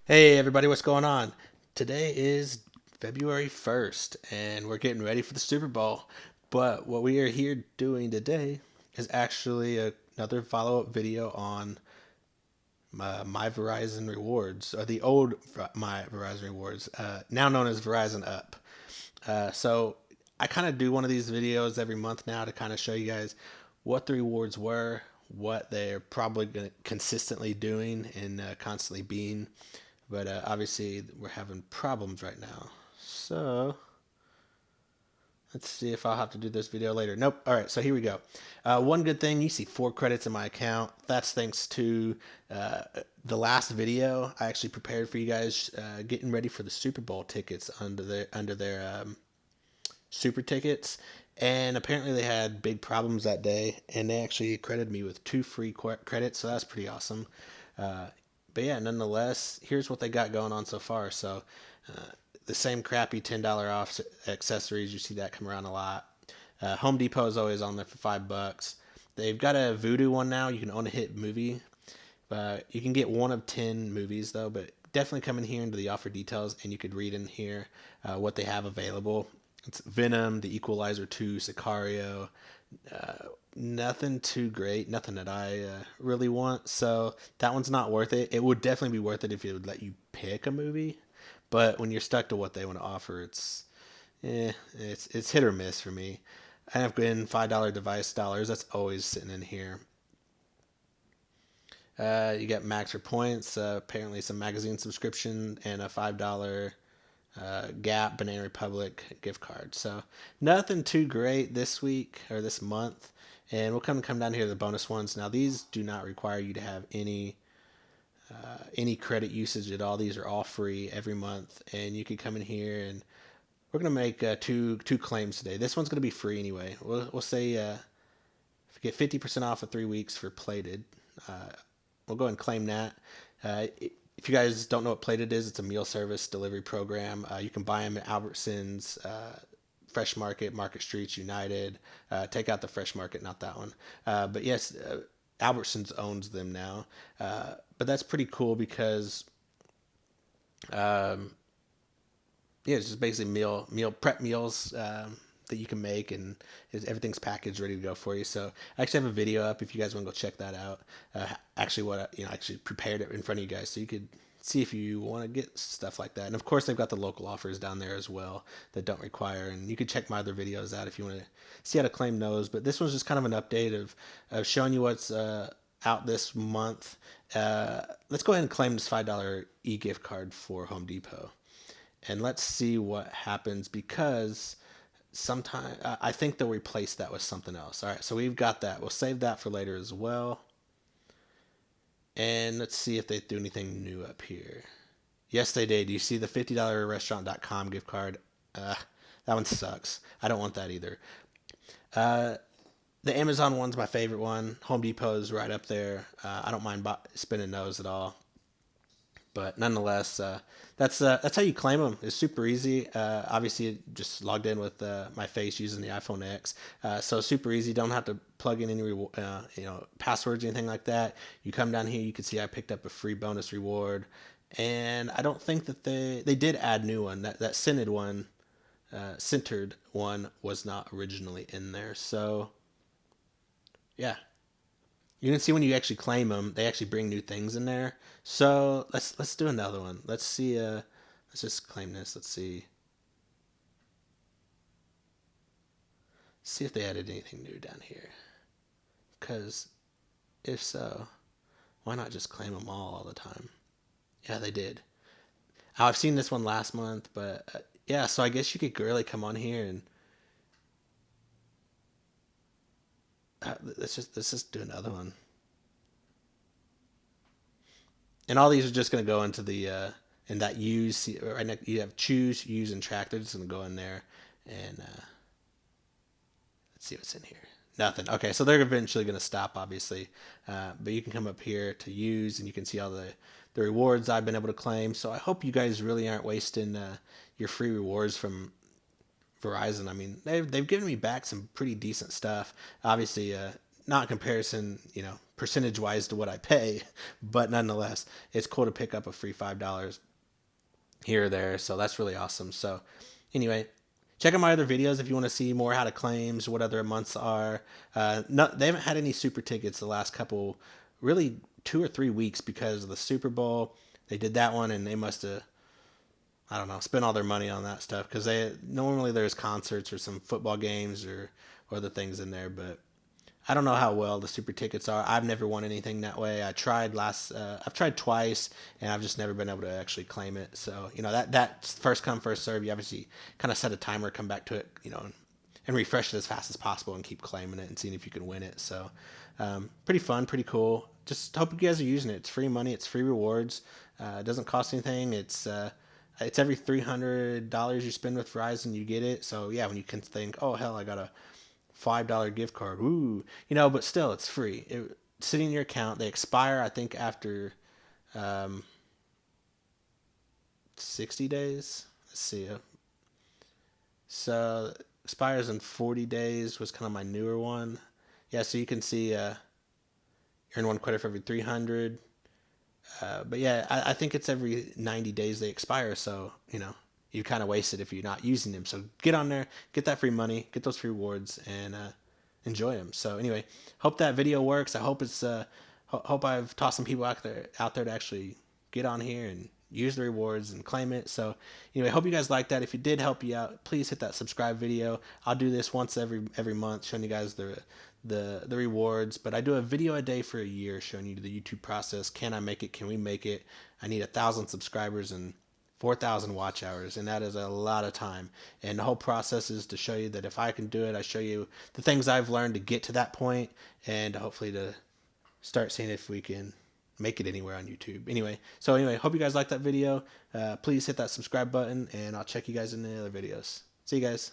Hey everybody, what's going on? Today is February 1st and we're getting ready for the Super Bowl. But what we are here doing today is actually another follow-up video on my Verizon rewards, or the old my Verizon rewards, now known as Verizon Up. So I kind of do one of these videos every month now to kind of show you guys what the rewards were, what they're probably gonna consistently doing and constantly being. But obviously, we're having problems right now. So let's see if I'll have to do this video later. Nope. All right, so here we go. One good thing, you see 4 credits in my account. That's thanks to uh, the last video I actually prepared for you guys, getting ready for the Super Bowl tickets under their super tickets. And apparently they had big problems that day, and they actually credited me with 2 free credits, so that's pretty awesome. Uh, but yeah, nonetheless, here's what they got going on so far. So uh, the same crappy $10 off accessories, you see that come around a lot. Home Depot is always on there for $5. They've got a Voodoo one now. You can own a hit movie. You can get one of 10 movies though, but definitely come in here into the offer details and you could read in here what they have available. It's Venom, The Equalizer 2, Sicario. Uh, Nothing too great, nothing that I really want. So that one's not worth it. It would definitely be worth it if it would let you pick a movie, but when you're stuck to what they want to offer, it's hit or miss for me. I have been $5 device dollars. That's always sitting in here. You get max for points, apparently some magazine subscription, and a $5 Gap, Banana Republic gift card. So nothing too great this week or this month. And we'll come down here to the bonus ones. Now these do not require you to have any credit usage at all. These are all free every month, and you can come in here and we're gonna make two claims today. This one's gonna be free anyway. We'll say if you get 50% off of 3 weeks for plated, uh, we'll go ahead and claim that. If you guys don't know what Plated is, it's a meal service delivery program. You can buy them at Albertsons, Fresh Market, Market Streets, United. Take out the Fresh Market, not that one. But yes, Albertsons owns them now. But that's pretty cool because um, yeah, it's just basically meal prep meals that you can make, and everything's packaged ready to go for you. So I actually have a video up if you guys want to go check that out. Actually, what I actually prepared it in front of you guys so you could see if you want to get stuff like that. And of course, they've got the local offers down there as well that don't require. And you can check my other videos out if you want to see how to claim those. But this one's just kind of an update of showing you what's out this month. Let's go ahead and claim this $5 e-gift card for Home Depot, and let's see what happens because sometime I think they'll replace that with something else. All right, so we've got that. We'll save that for later as well. And let's see if they do anything new up here. Yes, they did. You see the $50 restaurant.com gift card? That one sucks. I don't want that either. Uh, the Amazon one's my favorite one. Home Depot is right up there. I don't mind spending those at all. But nonetheless, that's how you claim them. It's super easy. Obviously, just logged in with my face using the iPhone X, so super easy. Don't have to plug in any passwords or anything like that. You come down here, you can see I picked up a free bonus reward, and I don't think that they did add new one. That centered one was not originally in there. So yeah, you can see when you actually claim them, they actually bring new things in there. So let's do another one. Let's see. Let's just claim this. Let's see if they added anything new down here. Because if so, why not just claim them all the time? Yeah, they did. Oh, I've seen this one last month, but yeah. So I guess you could really come on here and let's just do another one. And all these are just going to go into the in that use right now. You have choose, use, and track. They're just going to go in there and let's see what's in here. Nothing. Okay, so they're eventually going to stop, obviously. But you can come up here to use, and you can see all the rewards I've been able to claim. So I hope you guys really aren't wasting your free rewards from Verizon. I mean, they've given me back some pretty decent stuff. Obviously, not in comparison, percentage wise to what I pay, but nonetheless, it's cool to pick up a free $5 here or there. So that's really awesome. So anyway, check out my other videos if you want to see more how to claims, what other months are. No, they haven't had any super tickets the last couple, really 2 or 3 weeks because of the Super Bowl. They did that one and they must have, I don't know, spent all their money on that stuff because they normally there's concerts or some football games or other things in there, but I don't know how well the super tickets are. I've never won anything that way. I've tried twice, and I've just never been able to actually claim it. So that's first come first serve. You obviously kind of set a timer, come back to it, and refresh it as fast as possible, and keep claiming it and seeing if you can win it. So pretty fun, pretty cool. Just hope you guys are using it. It's free money. It's free rewards. It doesn't cost anything. It's every $300 you spend with Verizon, you get it. So yeah, when you can think, oh hell, I got a $5 gift card. Ooh, but still, it's free. It's sitting in your account. They expire, I think, after um, 60 days. Let's see. So expires in 40 days was kind of my newer one. Yeah, so you can see earn one credit for every 300. But yeah, I think it's every 90 days they expire. So, you kind of waste it if you're not using them. So get on there, get that free money, get those free rewards, and enjoy them. So anyway, hope that video works. I hope hope I've taught some people out there to actually get on here and use the rewards and claim it. So anyway, hope you guys like that. If it did help you out, please hit that subscribe video. I'll do this once every month, showing you guys the rewards. But I do a video a day for a year, showing you the YouTube process. Can I make it? Can we make it? I need 1,000 subscribers and 4,000 watch hours, and that is a lot of time. And the whole process is to show you that if I can do it, I show you the things I've learned to get to that point, and hopefully to start seeing if we can make it anywhere on YouTube. Anyway, hope you guys like that video. Please hit that subscribe button, and I'll check you guys in the other videos. See you guys.